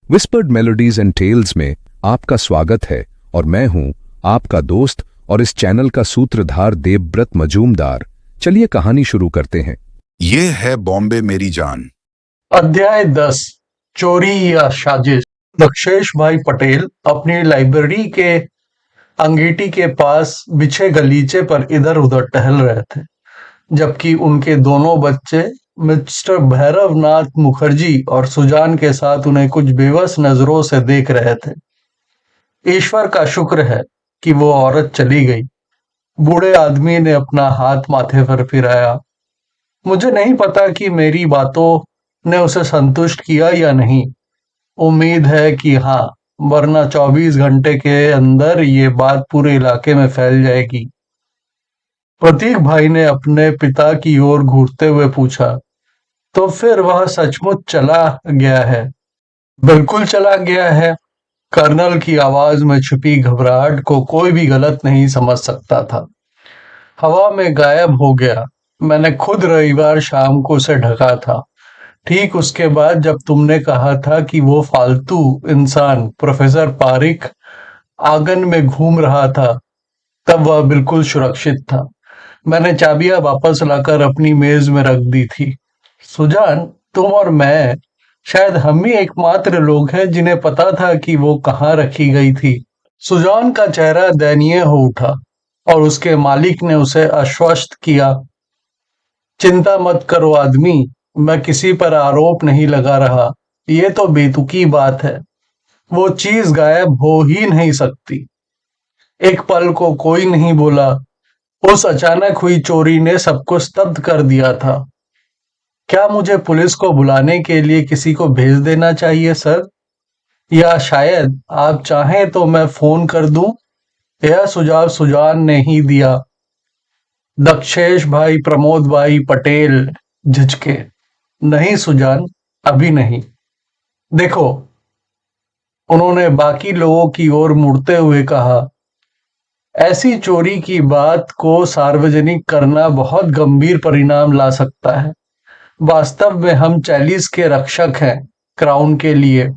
Whispered melodies and tales में आपका स्वागत है और मैं हूं आपका दोस्त और इस चैनल का सूत्रधार देवव्रत मजूमदार। चलिए कहानी शुरू करते हैं। ये है बॉम्बे मेरी जान। अध्याय 10 चोरी या साजिश। दक्षेश भाई पटेल अपनी लाइब्रेरी के अंगीठी के पास बिछे गलीचे पर इधर उधर टहल रहे थे, जबकि उनके दोनों बच्चे मिस्टर भैरवनाथ मुखर्जी और सुजान के साथ उन्हें कुछ बेबस नजरों से देख रहे थे। ईश्वर का शुक्र है कि वो औरत चली गई। बूढ़े आदमी ने अपना हाथ माथे पर फिराया। मुझे नहीं पता कि मेरी बातों ने उसे संतुष्ट किया या नहीं। उम्मीद है कि हाँ, वरना 24 घंटे के अंदर ये बात पूरे इलाके में फैल जाएगी। प्रतीक भाई ने अपने पिता की ओर घूरते हुए पूछा, तो फिर वह सचमुच चला गया है? बिल्कुल चला गया है। कर्नल की आवाज में छुपी घबराहट को कोई भी गलत नहीं समझ सकता था। हवा में गायब हो गया। मैंने खुद रविवार शाम को उसे ढका था, ठीक उसके बाद जब तुमने कहा था कि वो फालतू इंसान प्रोफेसर पारिक आंगन में घूम रहा था, तब वह बिल्कुल सुरक्षित था। मैंने चाबियां वापस लाकर अपनी मेज में रख दी थी। सुजान, तुम और मैं, शायद हम ही एकमात्र लोग हैं जिन्हें पता था कि वो कहाँ रखी गई थी। सुजान का चेहरा दयनीय हो उठा और उसके मालिक ने उसे आश्वस्त किया, चिंता मत करो आदमी, मैं किसी पर आरोप नहीं लगा रहा। ये तो बेतुकी बात है। वो चीज गायब हो ही नहीं सकती। एक पल को कोई नहीं बोला। उस अचानक हुई चोरी ने सबको स्तब्ध कर दिया था। क्या मुझे पुलिस को बुलाने के लिए किसी को भेज देना चाहिए सर? या शायद आप चाहें तो मैं फोन कर दूं? यह सुझाव सुजान ने ही दिया। दक्षेश भाई प्रमोद भाई पटेल झिझके। नहीं सुजान, अभी नहीं। देखो, उन्होंने बाकी लोगों की ओर मुड़ते हुए कहा, ऐसी चोरी की बात को सार्वजनिक करना बहुत गंभीर परिणाम ला सकता है। वास्तव में हम चालीस के रक्षक हैं क्राउन के लिए।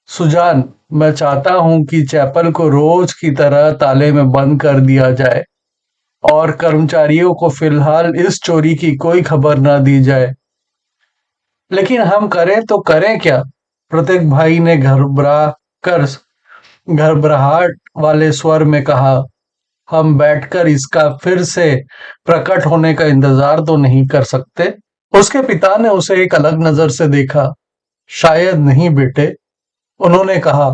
सुजान, मैं चाहता हूं कि चैपल को रोज की तरह ताले में बंद कर दिया जाए और कर्मचारियों को फिलहाल इस चोरी की कोई खबर न दी जाए। लेकिन हम करें तो करें क्या? प्रत्येक भाई ने घबराहट वाले स्वर में कहा, हम बैठकर इसका फिर से प्रकट होने का इंतजार तो नहीं कर सकते। उसके पिता ने उसे एक अलग नजर से देखा। शायद नहीं बेटे, उन्होंने कहा,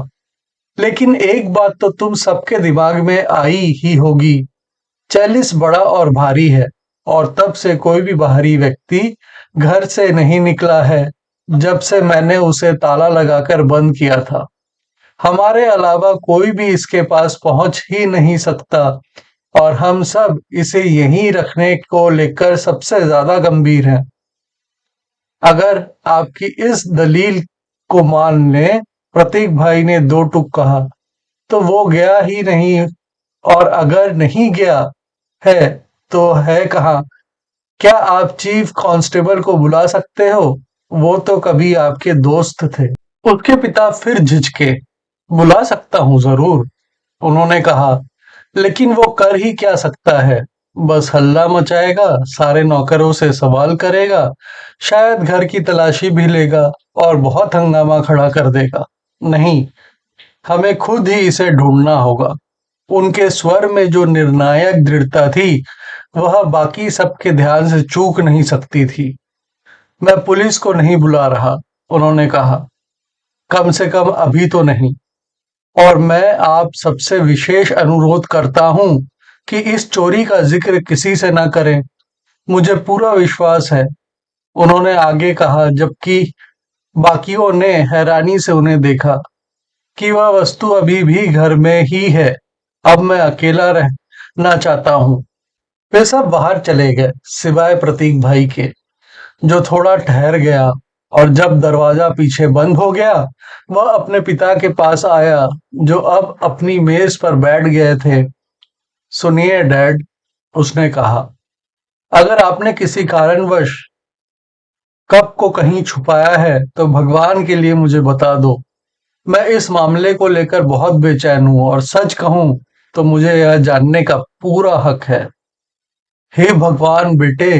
लेकिन एक बात तो तुम सबके दिमाग में आई ही होगी, चैलिस बड़ा और भारी है और तब से कोई भी बाहरी व्यक्ति घर से नहीं निकला है जब से मैंने उसे ताला लगाकर बंद किया था। हमारे अलावा कोई भी इसके पास पहुंच ही नहीं सकता और हम सब इसे यहीं रखने को लेकर सबसे ज्यादा गंभीर हैं। अगर आपकी इस दलील को मान लें, प्रतीक भाई ने दो टूक कहा, तो वो गया ही नहीं, और अगर नहीं गया है तो है कहाँ? क्या आप चीफ कांस्टेबल को बुला सकते हो? वो तो कभी आपके दोस्त थे। उसके पिता फिर झिझके। बुला सकता हूँ जरूर, उन्होंने कहा, लेकिन वो कर ही क्या सकता है? बस हल्ला मचाएगा, सारे नौकरों से सवाल करेगा, शायद घर की तलाशी भी लेगा और बहुत हंगामा खड़ा कर देगा। नहीं, हमें खुद ही इसे ढूंढना होगा। उनके स्वर में जो निर्णायक दृढ़ता थी, वह बाकी सबके ध्यान से चूक नहीं सकती थी। मैं पुलिस को नहीं बुला रहा, उन्होंने कहा, कम से कम अभी तो नहीं। और मैं आप सबसे विशेष अनुरोध करता हूं कि इस चोरी का जिक्र किसी से ना करें। मुझे पूरा विश्वास है, उन्होंने आगे कहा, जबकि बाकियों ने हैरानी से उन्हें देखा, कि वह वस्तु अभी भी घर में ही है। अब मैं अकेला रहना चाहता हूँ। वे सब बाहर चले गए, सिवाय प्रतीक भाई के, जो थोड़ा ठहर गया, और जब दरवाजा पीछे बंद हो गया, वह अपने पिता के पास आया, जो अब अपनी मेज पर बैठ गए थे। सुनिए डैड, उसने कहा, अगर आपने किसी कारणवश कप को कहीं छुपाया है तो भगवान के लिए मुझे बता दो। मैं इस मामले को लेकर बहुत बेचैन हूँ और सच कहूँ तो मुझे यह जानने का पूरा हक है। हे भगवान बेटे,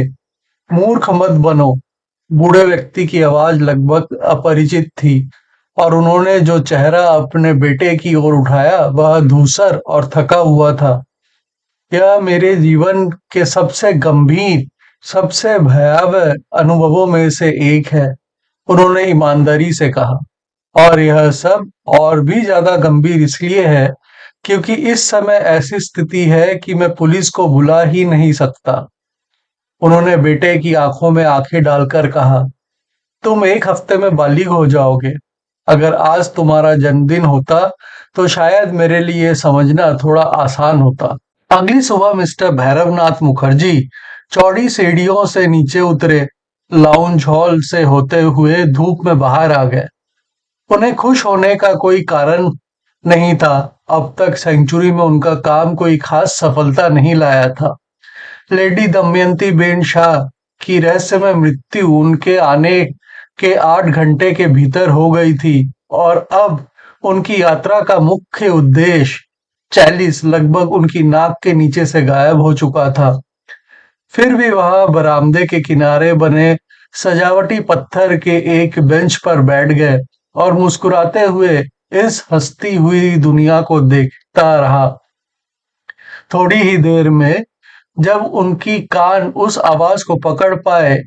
मूर्ख मत बनो। बूढ़े व्यक्ति की आवाज लगभग अपरिचित थी और उन्होंने जो चेहरा अपने बेटे की ओर उठाया वह धूसर और थका हुआ था। यह मेरे जीवन के सबसे गंभीर, सबसे भयावह अनुभवों में से एक है, उन्होंने ईमानदारी से कहा। और यह सब और भी ज्यादा गंभीर इसलिए है क्योंकि इस समय ऐसी स्थिति है कि मैं पुलिस को बुला ही नहीं सकता। उन्होंने बेटे की आंखों में आंखें डालकर कहा, तुम 1 हफ्ते में बालिग हो जाओगे। अगर आज तुम्हारा जन्मदिन होता तो शायद मेरे लिए समझना थोड़ा आसान होता। अगली सुबह मिस्टर भैरवनाथ मुखर्जी चौड़ी सीढ़ियों से नीचे उतरे, लाउंज हॉल से होते हुए धूप में बाहर आ गए। उन्हें खुश होने का कोई कारण नहीं था। अब तक सेंचुरी में उनका काम कोई खास सफलता नहीं लाया था। लेडी दमयंती बेन शाह की रहस्यमय मृत्यु उनके आने के 8 घंटे के भीतर हो गई थी और अब उनकी यात्रा का मुख्य उद्देश्य चैलिस लगभग उनकी नाक के नीचे से गायब हो चुका था। फिर भी वह बरामदे के किनारे बने सजावटी पत्थर के एक बेंच पर बैठ गए और मुस्कुराते हुए इस हंसती हुई दुनिया को देखता रहा। थोड़ी ही देर में जब उनकी कान उस आवाज को पकड़ पाए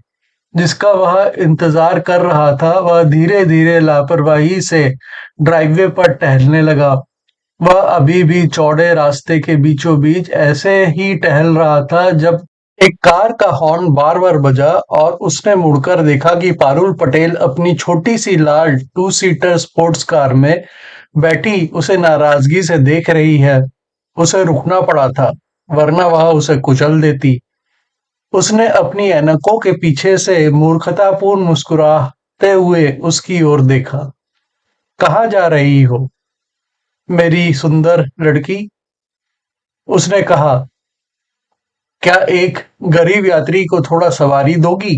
जिसका वह इंतजार कर रहा था, वह धीरे धीरे लापरवाही से ड्राइववे पर टहलने लगा। वह अभी भी चौड़े रास्ते के बीचों बीच ऐसे ही टहल रहा था जब एक कार का हॉर्न बार बार बजा और उसने मुड़कर देखा कि पारुल पटेल अपनी छोटी सी लाल 2 सीटर स्पोर्ट्स कार में बैठी उसे नाराजगी से देख रही है। उसे रुकना पड़ा था, वरना वह उसे कुचल देती। उसने अपनी ऐनकों के पीछे से मूर्खतापूर्ण मुस्कुराते हुए उसकी ओर देखा। कहाँ जा रही हो मेरी सुंदर लड़की? उसने कहा, क्या एक गरीब यात्री को थोड़ा सवारी दोगी?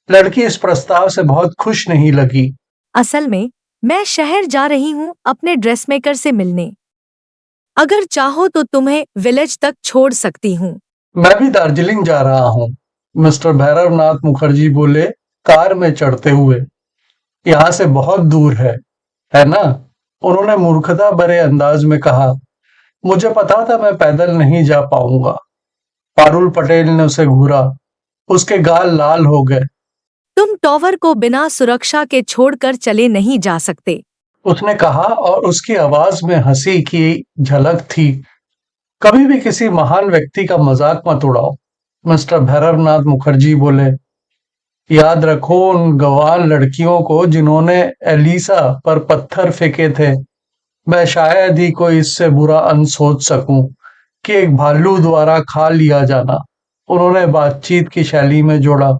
लड़की इस प्रस्ताव से बहुत खुश नहीं लगी। असल में मैं शहर जा रही हूँ अपने ड्रेसमेकर से मिलने। अगर चाहो तो तुम्हें विलेज तक छोड़ सकती हूँ। मैं भी दार्जिलिंग जा रहा हूँ, मिस्टर भैरवनाथ मुखर्जी बोले, कार में चढ़ते हुए। यहाँ से बहुत दूर है ना? उन्होंने मूर्खता भरे अंदाज में कहा। मुझे पता था मैं पैदल नहीं जा पाऊंगा। पारुल पटेल ने उसे घूरा। उसके गाल लाल हो गए। तुम टॉवर को बिना सुरक्षा के छोड़कर चले नहीं जा सकते, उसने कहा और उसकी आवाज में हंसी की झलक थी। कभी भी किसी महान व्यक्ति का मजाक मत उड़ाओ, मिस्टर भैरवनाथ मुखर्जी बोले। याद रखो उन गवार लड़कियों को जिन्होंने एलिसा पर पत्थर फेंके थे। मैं शायद ही कोई इससे बुरा अंत सोच सकूं कि एक भालू द्वारा खा लिया जाना। उन्होंने बातचीत की शैली में जोड़ा।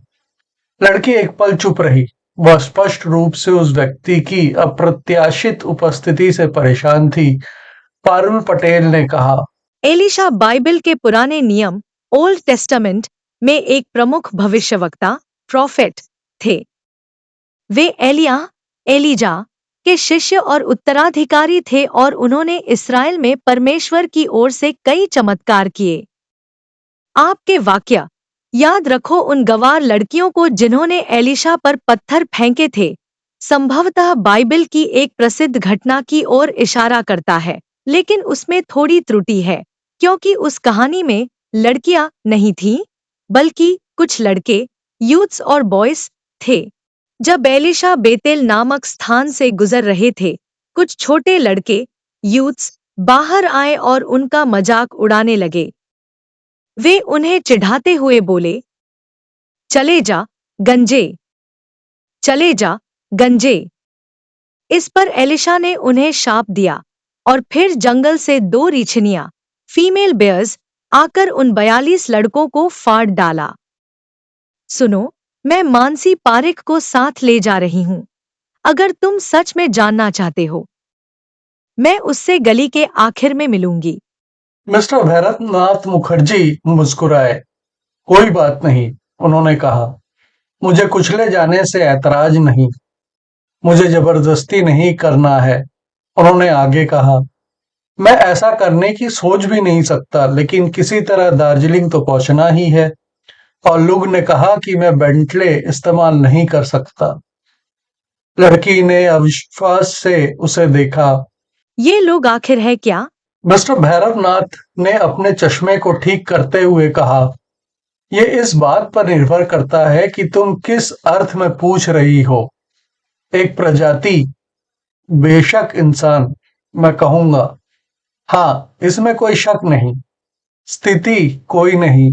लड़की एक पल चुप रही। वह स्पष्ट रूप से उस व्यक्ति की अप्रत्याशित उपस्थिति से परेशान थी। पारुल पटेल ने कहा, एलिशा बाइबल के पुराने नियम ओल्ड टेस्टामेंट में एक प्रमुख भविष्यवक्ता प्रॉफेट थे। वे एलीजा के शिष्य और उत्तराधिकारी थे और उन्होंने इस्राएल में परमेश्वर की ओर से कई चमत्कार किए। आपके वाक्य याद रखो उन गवार लड़कियों को जिन्होंने एलिशा पर पत्थर फेंके थे, संभवतः बाइबल की एक प्रसिद्ध घटना की ओर इशारा करता है, लेकिन उसमें थोड़ी त्रुटि है क्योंकि उस कहानी में लड़कियां नहीं थीं, बल्कि कुछ लड़के यूथ्स और बॉयज थे। जब एलिशा बेतेल नामक स्थान से गुजर रहे थे, कुछ छोटे लड़के यूथ्स बाहर आए और उनका मजाक उड़ाने लगे। वे उन्हें चिढ़ाते हुए बोले, चले जा गंजे, चले जा गंजे। इस पर एलिशा ने उन्हें शाप दिया और फिर जंगल से 2 रीछनियां फीमेल बेयर्स आकर उन 42 लड़कों को फाड़ डाला। सुनो, मैं मानसी पारिक को साथ ले जा रही हूँ। अगर तुम सच में जानना चाहते हो, मैं उससे गली के आखिर में मिलूंगी। मिस्टर भैरवनाथ मुखर्जी मुस्कुराए। कोई बात नहीं, उन्होंने कहा। मुझे कुचले जाने से ऐतराज नहीं। मुझे जबरदस्ती नहीं करना है उन्होंने आगे कहा, मैं ऐसा करने की सोच भी नहीं सकता, लेकिन किसी तरह दार्जिलिंग तो पहुंचना ही है। और लुग ने कहा कि मैं बेंटले इस्तेमाल नहीं कर सकता। लड़की ने अविश्वास से उसे देखा। ये लोग आखिर है क्या? मिस्टर भैरवनाथ ने अपने चश्मे को ठीक करते हुए कहा, ये इस बात पर निर्भर करता है कि तुम किस अर्थ में पूछ रही हो। एक प्रजाति, बेशक इंसान, मैं कहूंगा। हाँ, इसमें कोई शक नहीं। स्थिति, कोई नहीं।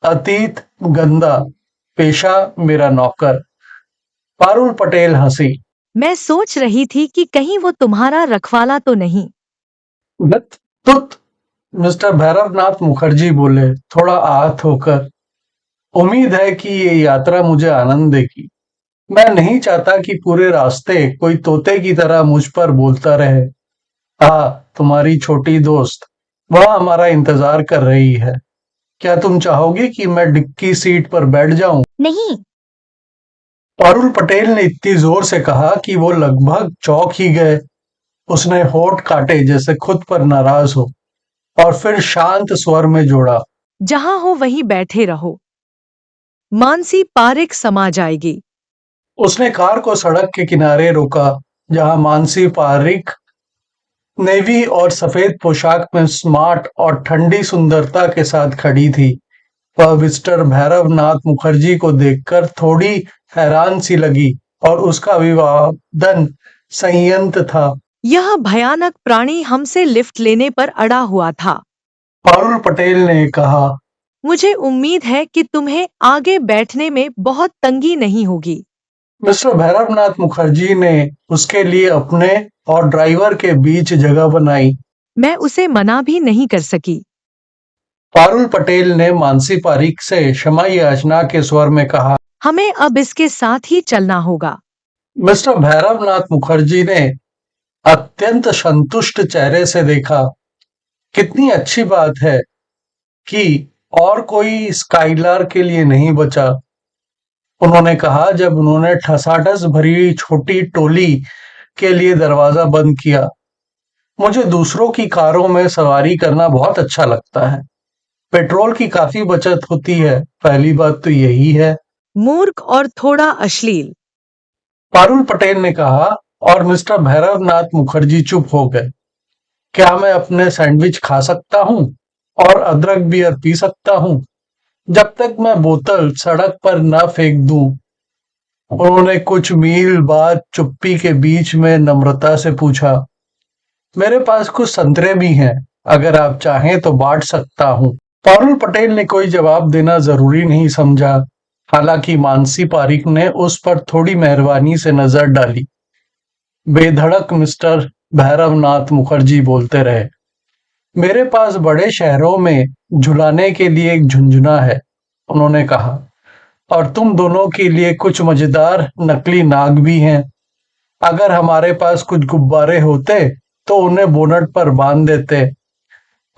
अतीत, गंदा। पेशा, मेरा नौकर। पारुल पटेल हंसी। मैं सोच रही थी कि कहीं वो तुम्हारा रखवाला तो नहीं। "धत, तुत", मिस्टर भैरवनाथ मुखर्जी बोले, थोड़ा आहत होकर। उम्मीद है कि ये यात्रा मुझे आनंद देगी। मैं नहीं चाहता कि पूरे रास्ते कोई तोते की तरह मुझ पर बोलता रहे। तुम्हारी छोटी दोस्त, वह हमारा इंतजार कर रही है। क्या तुम चाहोगी कि मैं डिक्की सीट पर बैठ जाऊं? नहीं। पारुल पटेल ने इतनी जोर से कहा कि वो लगभग चौंक ही गए। उसने होठ काटे जैसे खुद पर नाराज हो, और फिर शांत स्वर में जोड़ा, जहां हो वहीं बैठे रहो। मानसी पारिक समा जाएगी। उसने कार को सड़क के किनारे रोका, जहां मानसी पारिक नेवी और सफेद पोशाक में स्मार्ट और ठंडी सुंदरता के साथ खड़ी थी। वह मिस्टर भैरवनाथ मुखर्जी को देखकर थोड़ी हैरान सी लगी, और उसका अभिवादन संयंत्र था। यह भयानक प्राणी हमसे लिफ्ट लेने पर अड़ा हुआ था। पारुल पटेल ने कहा, मुझे उम्मीद है कि तुम्हें आगे बैठने में बहुत तंगी नहीं होगी। मिस्टर भैरवनाथ मुखर्जी ने उसके लिए अपने और ड्राइवर के बीच जगह बनाई। मैं उसे मना भी नहीं कर सकी। पारुल पटेल ने मानसी पारिक से क्षमा याचना के स्वर में कहा। हमें अब इसके साथ ही चलना होगा। मिस्टर भैरवनाथ मुखर्जी ने अत्यंत संतुष्ट चेहरे से देखा। कितनी अच्छी बात है कि और कोई स्काईलार के लिए नहीं बचा, उन्होंने कहा जब उन्होंने ठसाठस भरी छोटी टोली के लिए दरवाजा बंद किया। मुझे दूसरों की कारों में सवारी करना बहुत अच्छा लगता है। पेट्रोल की काफी बचत होती है, पहली बात तो यही है। मूर्ख और थोड़ा अश्लील। पारुल पटेल ने कहा, और मिस्टर भैरवनाथ मुखर्जी चुप हो गए। क्या मैं अपने सैंडविच खा सकता हूँ और अदरक बियर पी सकता हूँ, जब तक मैं बोतल सड़क पर न फेंक दूं? उन्होंने कुछ मील बाद चुप्पी के बीच में नम्रता से पूछा, मेरे पास कुछ संतरे भी हैं, अगर आप चाहें तो बांट सकता हूँ। पारुल पटेल ने कोई जवाब देना जरूरी नहीं समझा। हालांकि मानसी पारिक ने उस पर थोड़ी मेहरबानी से नजर डाली। बेधड़क मिस्टर भैरवनाथ मुखर्जी बोलते रहे, मेरे पास बड़े शहरों में झुलाने के लिए एक झुंझुना है, उन्होंने कहा, और तुम दोनों के लिए कुछ मजेदार नकली नाग भी हैं। अगर हमारे पास कुछ गुब्बारे होते तो उन्हें बोनट पर बांध देते।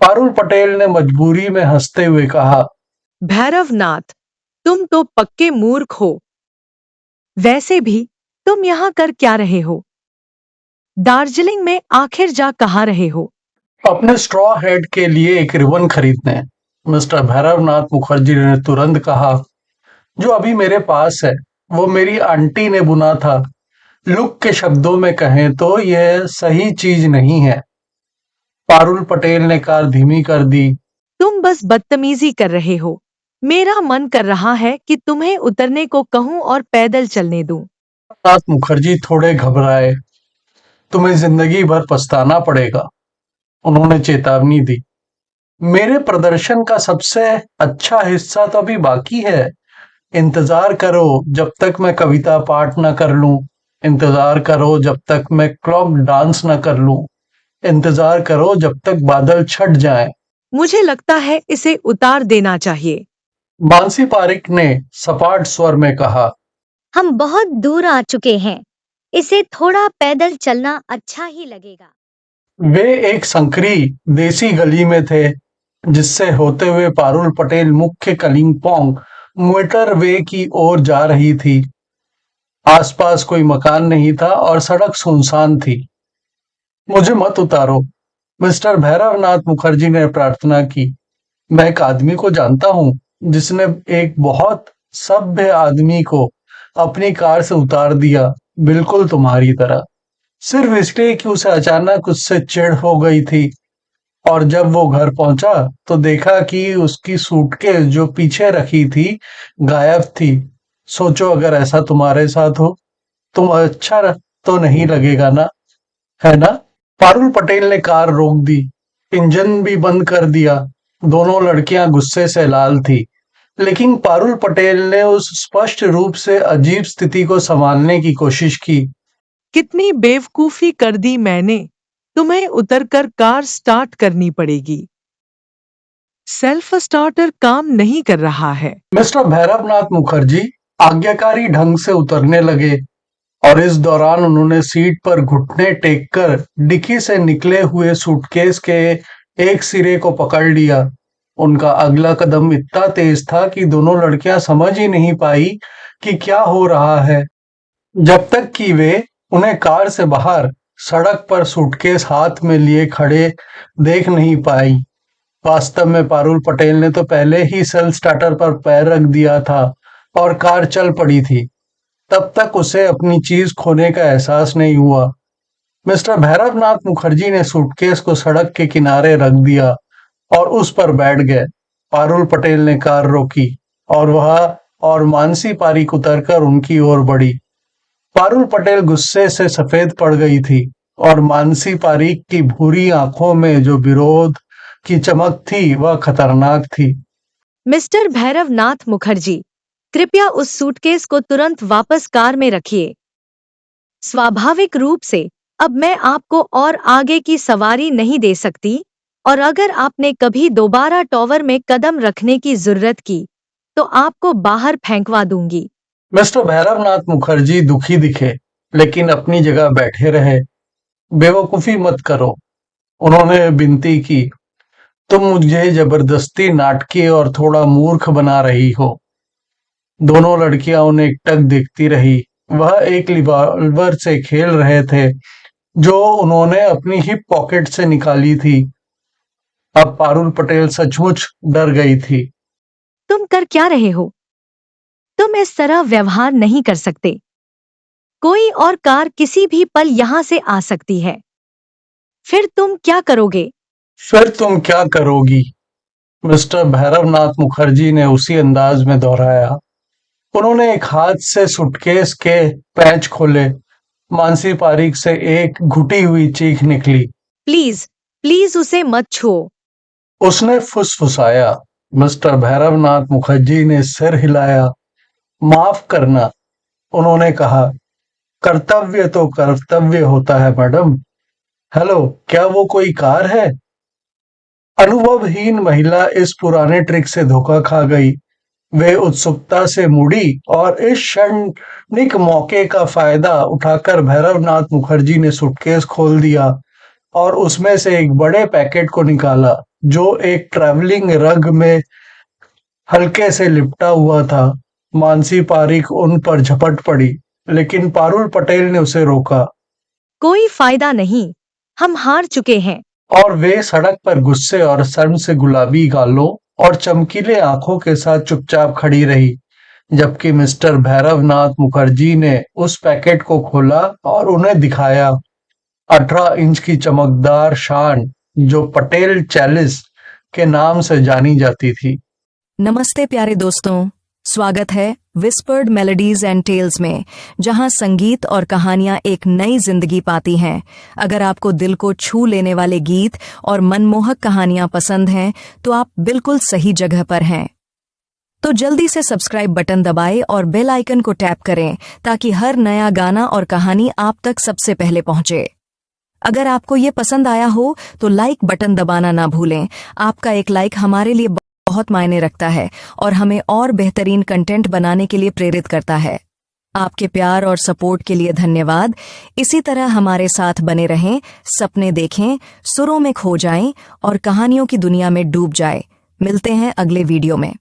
पारुल पटेल ने मजबूरी में हंसते हुए कहा, भैरवनाथ, तुम तो पक्के मूर्ख हो। वैसे भी तुम यहाँ कर क्या रहे हो? दार्जिलिंग में आखिर जा कहाँ रहे हो? अपने स्ट्रॉ हेड के लिए एक रिबन खरीदने, मिस्टर भैरवनाथ मुखर्जी ने तुरंत कहा, जो अभी मेरे पास है वो मेरी आंटी ने बुना था। लुक के शब्दों में कहें तो यह सही चीज नहीं है। पारुल पटेल ने कार धीमी कर दी। तुम बस बदतमीजी कर रहे हो। मेरा मन कर रहा है कि तुम्हें उतरने को कहूँ और पैदल चलने दूं। नाथ मुखर्जी थोड़े घबराए। तुम्हें जिंदगी भर पछताना पड़ेगा, उन्होंने चेतावनी दी। मेरे प्रदर्शन का सबसे अच्छा हिस्सा तो अभी बाकी है। इंतजार करो जब तक मैं कविता पाठ न कर लूं। इंतजार करो जब तक मैं क्लॉक डांस न कर लूं। इंतजार करो जब तक बादल छट जाएं। मुझे लगता है इसे उतार देना चाहिए। मानसी पारिक ने सपाट स्वर में कहा, हम बहुत दूर आ चुके हैं, इसे थोड़ा पैदल चलना अच्छा ही लगेगा। वे एक संकरी देसी गली में थे, जिससे होते हुए पारुल पटेल मुख्य कलिंपोंग मोटरवे की ओर जा रही थी। आसपास कोई मकान नहीं था और सड़क सुनसान थी। मुझे मत उतारो, मिस्टर भैरवनाथ मुखर्जी ने प्रार्थना की। मैं एक आदमी को जानता हूँ जिसने एक बहुत सभ्य आदमी को अपनी कार से उतार दिया, बिल्कुल तुम्हारी तरह, सिर्फ इसलिए कि उसे अचानक उससे चिढ़ हो गई थी। और जब वो घर पहुंचा तो देखा कि उसकी सूटकेस जो पीछे रखी थी गायब थी। सोचो अगर ऐसा तुम्हारे साथ हो, तुम अच्छा तो नहीं लगेगा ना, है ना? पारुल पटेल ने कार रोक दी, इंजन भी बंद कर दिया। दोनों लड़कियां गुस्से से लाल थी, लेकिन पारुल पटेल ने उस स्पष्ट रूप से अजीब स्थिति को संभालने की कोशिश की। कितनी बेवकूफी कर दी मैंने। तुम्हें उतरकर कार स्टार्ट करनी पड़ेगी। सेल्फ स्टार्टर काम नहीं कर रहा है। मिस्टर भैरवनाथ मुखर्जी आज्ञाकारी ढंग से उतरने लगे और इस दौरान उन्होंने सीट पर घुटने टेककर डिक्की से निकले हुए सूटकेस के एक सिरे को पकड़ लिया। उनका अगला कदम इतना तेज था कि दोनों लड़कियां समझ ही नहीं पाई कि क्या हो रहा है, जब तक कि वे उन्हें कार से बाहर सड़क पर सूटकेस हाथ में लिए खड़े देख नहीं पाई। वास्तव में पारुल पटेल ने तो पहले ही सेल्फ स्टार्टर पर पैर रख दिया था और कार चल पड़ी थी। तब तक उसे अपनी चीज खोने का एहसास नहीं हुआ। मिस्टर भैरवनाथ मुखर्जी ने सूटकेस को सड़क के किनारे रख दिया और उस पर बैठ गए। पारुल पटेल ने कार रोकी और वह और मानसी पारीक उतरकर उनकी ओर बढ़ी। पारुल पटेल गुस्से से सफेद पड़ गई थी और मानसी पारीक की भूरी आंखों में जो विरोध की चमक थी वह खतरनाक थी। मिस्टर भैरवनाथ मुखर्जी, कृपया उस सूटकेस को तुरंत वापस कार में रखिए। स्वाभाविक रूप से अब मैं आपको और आगे की सवारी नहीं दे सकती, और अगर आपने कभी दोबारा टॉवर में कदम रखने की जरूरत की तो आपको बाहर फेंकवा दूंगी। मिस्टर भैरवनाथ मुखर्जी दुखी दिखे, लेकिन अपनी जगह बैठे रहे। बेवकूफी मत करो, उन्होंने विनती की। तुम मुझे जबरदस्ती नाटकीय और थोड़ा मूर्ख बना रही हो। दोनों लड़कियां उन्हें एकटक देखती रही। वह एक रिवॉल्वर से खेल रहे थे जो उन्होंने अपनी हिप पॉकेट से निकाली थी। अब पारुल पटेल सचमुच डर गई थी। तुम कर क्या रहे हो? तुम इस तरह व्यवहार नहीं कर सकते। कोई और कार किसी भी पल यहां से आ सकती है। फिर तुम क्या करोगे? फिर तुम क्या करोगी? मिस्टर भैरवनाथ मुखर्जी ने उसी अंदाज में दोहराया। उन्होंने एक हाथ से सूटकेस के पैच खोले। मानसी पारीक से एक घुटी हुई चीख निकली। प्लीज प्लीज उसे मत छुओ। उसने फुसफुसाया। मिस्टर भैरवनाथ मुखर्जी ने सिर हिलाया। माफ करना, उन्होंने कहा। कर्तव्य तो कर्तव्य होता है मैडम। हेलो, क्या वो कोई कार है? अनुभवहीन महिला इस पुराने ट्रिक से धोखा खा गई। वे उत्सुकता से मुड़ी और इस क्षणिक मौके का फायदा उठाकर भैरवनाथ मुखर्जी ने सूटकेस खोल दिया और उसमें से एक बड़े पैकेट को निकाला जो एक ट्रैवलिंग रग में हल्के से लिपटा हुआ था। मानसी पारीक उन पर झपट पड़ी, लेकिन पारुल पटेल ने उसे रोका कोई फायदा नहीं, हम हार चुके हैं। और वे सड़क पर गुस्से और शर्म से गुलाबी गालों और चमकीले आंखों के साथ चुपचाप खड़ी रही, जबकि मिस्टर भैरवनाथ मुखर्जी ने उस पैकेट को खोला और उन्हें दिखाया। 18 इंच की चमकदार शान जो पटेल चैलिस के नाम से जानी जाती थी। नमस्ते प्यारे दोस्तों, स्वागत है विस्पर्ड मेलोडीज एंड टेल्स में, जहां संगीत और कहानियां एक नई जिंदगी पाती हैं। अगर आपको दिल को छू लेने वाले गीत और मनमोहक कहानियां पसंद हैं तो आप बिल्कुल सही जगह पर हैं। तो जल्दी से सब्सक्राइब बटन दबाएं और बेल आइकन को टैप करें ताकि हर नया गाना और कहानी आप तक सबसे पहले पहुंचे। अगर आपको ये पसंद आया हो तो लाइक बटन दबाना ना भूलें। आपका एक लाइक हमारे लिए बहुत मायने रखता है और हमें और बेहतरीन कंटेंट बनाने के लिए प्रेरित करता है। आपके प्यार और सपोर्ट के लिए धन्यवाद। इसी तरह हमारे साथ बने रहें, सपने देखें, सुरों में खो जाएं और कहानियों की दुनिया में डूब जाएं। मिलते हैं अगले वीडियो में।